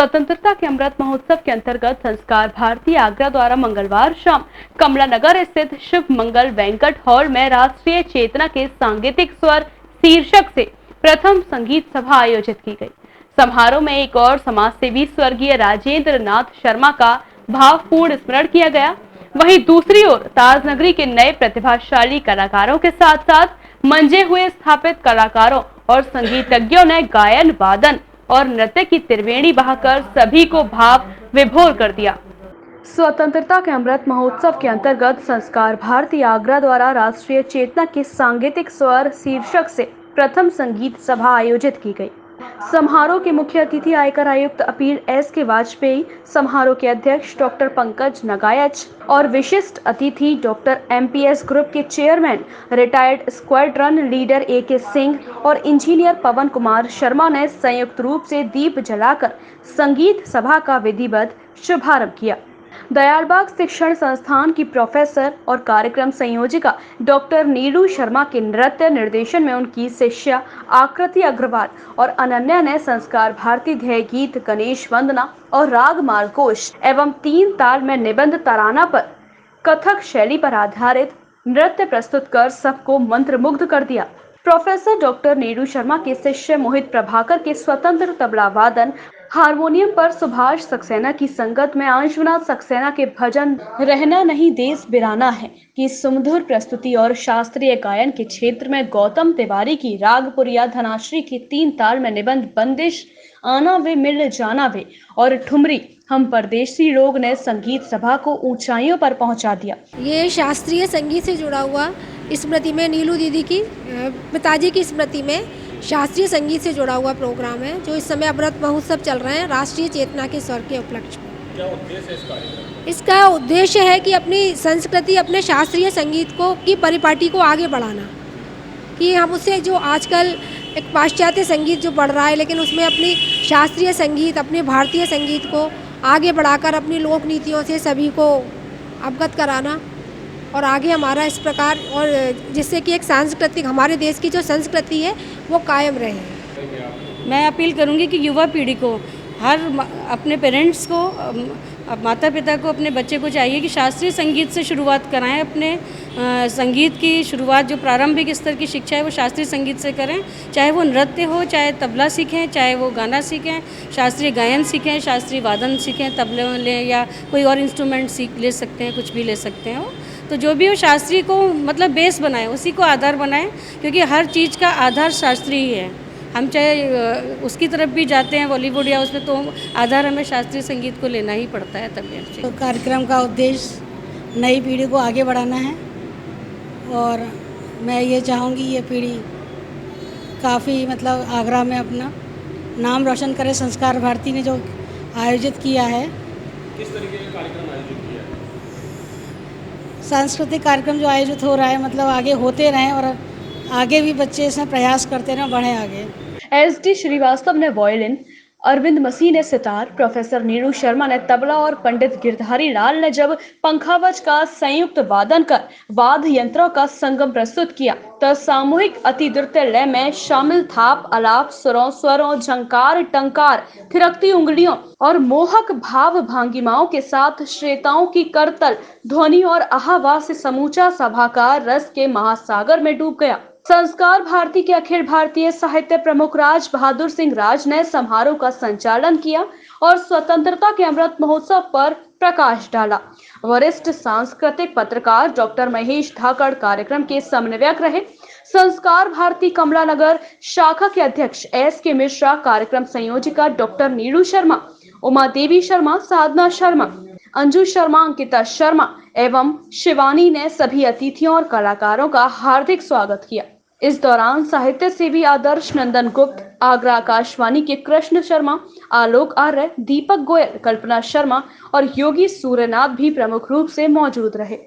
स्वतंत्रता के अमृत महोत्सव के अंतर्गत संस्कार भारती आगरा द्वारा मंगलवार शाम कमला नगर स्थित शिव मंगल बैंक्वेट हॉल में राष्ट्रीय चेतना के सांगीतिक स्वर शीर्षक से प्रथम संगीत सभा आयोजित की गई। समारोह में एक और समाज सेवी स्वर्गीय राजेंद्र नाथ शर्मा का भावपूर्ण स्मरण किया गया। वहीं दूसरी ओर ताजनगरी के नए प्रतिभाशाली कलाकारों के साथ साथ मंजे हुए स्थापित कलाकारों और संगीतज्ञों ने गायन, वादन और नृत्य की त्रिवेणी बहाकर सभी को भाव विभोर कर दिया। स्वतंत्रता के अमृत महोत्सव के अंतर्गत संस्कार भारती आगरा द्वारा राष्ट्रीय चेतना के सांगीतिक स्वर शीर्षक से प्रथम संगीत सभा आयोजित की गई। समारोह के मुख्य अतिथि आयकर आयुक्त अपील एस.के. वाजपेयी, समारोह के अध्यक्ष डॉक्टर पंकज नगायच और विशिष्ट अतिथि डॉक्टर एमपीएस ग्रुप के chairman retired squadron leader A K. Singh और इंजीनियर पवन कुमार शर्मा ने संयुक्त रूप से दीप जलाकर संगीत सभा का विधिवत शुभारंभ किया। दयालबाग शिक्षण संस्थान की प्रोफेसर और कार्यक्रम संयोजिका डॉक्टर नीलू शर्मा के नृत्य निर्देशन में उनकी शिष्या आकृति अग्रवाल और अनन्या ने संस्कार भारती ध्येय गीत, गणेश वंदना और राग मार्गोश एवं 3 ताल में निबंध तराना पर कथक शैली पर आधारित नृत्य प्रस्तुत कर सबको मंत्रमुग्ध कर दिया। प्रोफेसर डॉक्टर नीलू शर्मा के शिष्य मोहित प्रभाकर के स्वतंत्र तबला वादन, हारमोनियम पर सुभाष सक्सेना की संगत में अंशुनाथ सक्सेना के भजन रहना नहीं देश बिराना है की सुमधुर प्रस्तुति और शास्त्रीय गायन के क्षेत्र में गौतम तिवारी की रागपुरिया धनाश्री की 3 ताल में निबंध बंदिश आना वे मिल जाना वे और ठुमरी हम परदेशी लोग ने संगीत सभा को ऊंचाइयों पर पहुंचा दिया। ये शास्त्रीय संगीत से जुड़ा हुआ स्मृति में नीलू दीदी की पिताजी की स्मृति में शास्त्रीय संगीत से जुड़ा हुआ प्रोग्राम है जो इस समय अमृत महोत्सव चल रहे हैं राष्ट्रीय चेतना के स्वर के उपलक्ष्य में। क्या उद्देश्य है इस कार्यक्रम? इसका उद्देश्य है कि अपनी संस्कृति, अपने शास्त्रीय संगीत को की परिपाटी को आगे बढ़ाना, कि हम उससे जो आजकल एक पाश्चात्य संगीत जो बढ़ रहा है लेकिन उसमें अपनी शास्त्रीय संगीत, अपने भारतीय संगीत को आगे बढ़ाकर अपनी लोक नीतियों से सभी को अवगत कराना और आगे हमारा इस प्रकार और जिससे कि एक सांस्कृतिक हमारे देश की जो संस्कृति है वो कायम रहे। मैं अपील करूंगी कि युवा पीढ़ी को अपने पेरेंट्स को, माता पिता को, अपने बच्चे को चाहिए कि शास्त्रीय संगीत से शुरुआत कराएं। अपने संगीत की शुरुआत जो प्रारंभिक स्तर की शिक्षा है वो शास्त्रीय संगीत से करें, चाहे वो नृत्य हो, चाहे तबला सीखें, चाहे वो गाना सीखें, शास्त्रीय गायन सीखें, शास्त्रीय वादन सीखें, तबले लें या कोई और इंस्ट्रूमेंट सीख ले सकते हैं, कुछ भी ले सकते हैं। तो जो भी हो शास्त्रीय को मतलब बेस बनाएं, उसी को आधार बनाएं, क्योंकि हर चीज़ का आधार शास्त्रीय ही है। हम चाहे उसकी तरफ भी जाते हैं बॉलीवुड या उसमें, तो आधार हमें शास्त्रीय संगीत को लेना ही पड़ता है तबीयत से। तो कार्यक्रम का उद्देश्य नई पीढ़ी को आगे बढ़ाना है और मैं ये चाहूँगी ये पीढ़ी काफ़ी मतलब आगरा में अपना नाम रोशन करे। संस्कार भारती ने जो आयोजित किया है, किस तरीके का कार्यक्रम आयोजित किया है? सांस्कृतिक कार्यक्रम जो आयोजित हो रहा है मतलब आगे होते रहें और आगे भी बच्चे इसमें प्रयास करते रहें, बढ़ें आगे। एस.डी. श्रीवास्तव ने वायलिन, अरविंद मसीह ने सितार, प्रोफेसर नीलू शर्मा ने तबला और पंडित गिरधारी लाल ने जब पंखावज का संयुक्त वादन कर वाद्य यंत्रों का संगम प्रस्तुत किया तो सामूहिक अति द्रुत लय में शामिल थाप, आलाप, सुरों, स्वरों, झंकार, टंकार, थिरकती उंगलियों और मोहक भाव भांगिमाओं के साथ श्रोताओं की करतल ध्वनि और आहावा से समूचा सभाकार रस के महासागर में डूब गया। संस्कार भारती के अखिल भारतीय साहित्य प्रमुख राज बहादुर सिंह राज ने समारोह का संचालन किया और स्वतंत्रता के अमृत महोत्सव पर प्रकाश डाला। वरिष्ठ सांस्कृतिक पत्रकार डॉक्टर महेश धाकड़ कार्यक्रम के समन्वयक रहे। संस्कार भारती कमला नगर शाखा के अध्यक्ष एस.के. मिश्रा, कार्यक्रम संयोजिका डॉक्टर नीलू शर्मा, उमा देवी शर्मा, साधना शर्मा, अंजू शर्मा, अंकिता शर्मा एवं शिवानी ने सभी अतिथियों और कलाकारों का हार्दिक स्वागत किया। इस दौरान साहित्य सेवी आदर्श नंदन गुप्त, आगरा आकाशवाणी के कृष्ण शर्मा, आलोक आर्य, दीपक गोयल, कल्पना शर्मा और योगी सूर्यनाथ भी प्रमुख रूप से मौजूद रहे।